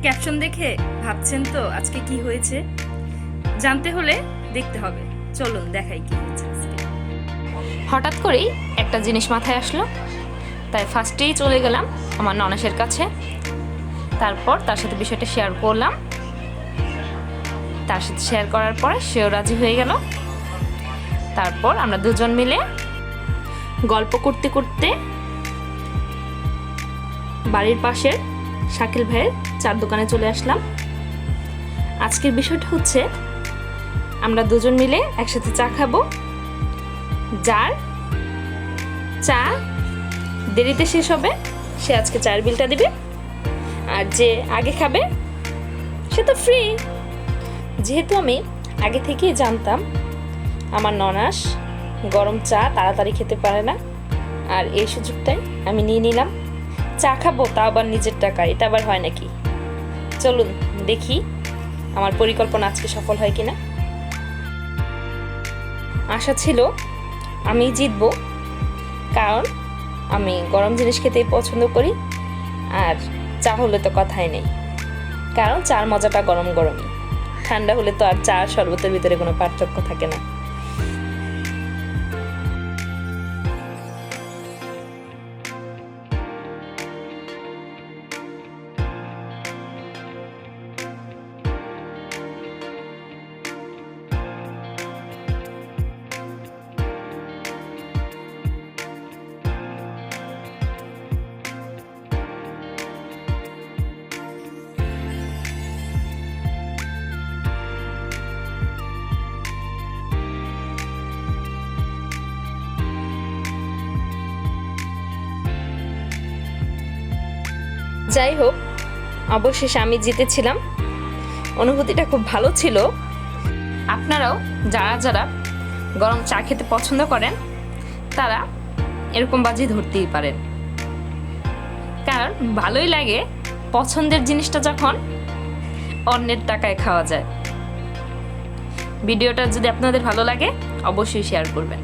Caption দেখে ভাবছেন তো আজকে কি হয়েছে? জানতে হলে দেখতে হবে। চলুন দেখাই কি হয়েছে আজকে। হঠাৎ করেই একটা জিনিস মাথায় আসলো, তাই ফার্স্টেই চলে গেলাম আমার ননাসের কাছে। তারপর তার সাথে বিষয়টা শেয়ার করলাম। তার সাথে শেয়ার করার পরে সেও রাজি হয়ে গেল। তারপর আমরা দুজন মিলে গল্প করতে করতে বাড়ির পাশের শাকিল ভাইয়ের চার দোকানে চলে আসলাম। আজকের বিষয়টা হচ্ছে আমরা দুজন মিলে একসাথে চা খাবো। যার চা দেরিতে শেষ হবে সে আজকে চায়ের বিলটা দিবে, আর যে আগে খাবে সে তো ফ্রি। যেহেতু আমি আগে থেকেই জানতাম আমার ননাস গরম চা তাড়াতাড়ি খেতে পারে না, আর এই সুযোগটাই আমি নিয়ে নিলাম। চা খাবো তা আবার নিজের টাকা, এটা আবার হয় নাকি? চলুন দেখি আমার পরিকল্পনা আজকে সফল হয় কিনা। আশা ছিল আমি জিতবো, কারণ আমি গরম জিনিস খেতেই পছন্দ করি, আর চা হলে তো কথাই নেই, কারণ চার মজাটা গরম গরমই। ঠান্ডা হলে তো আর চা আর শরবতের ভিতরে কোনো পার্থক্য থাকে না। যাই হোক, অবশেষে আমি জিতেছিলাম। অনুভূতিটা খুব ভালো ছিল। আপনারাও যারা যারা গরম চা খেতে পছন্দ করেন তারা এরকম বাজি ধরতেই পারেন, কারণ ভালোই লাগে পছন্দের জিনিসটা যখন অন্যের টাকায় খাওয়া যায়। ভিডিওটা যদি আপনাদের ভালো লাগে অবশ্যই শেয়ার করবেন।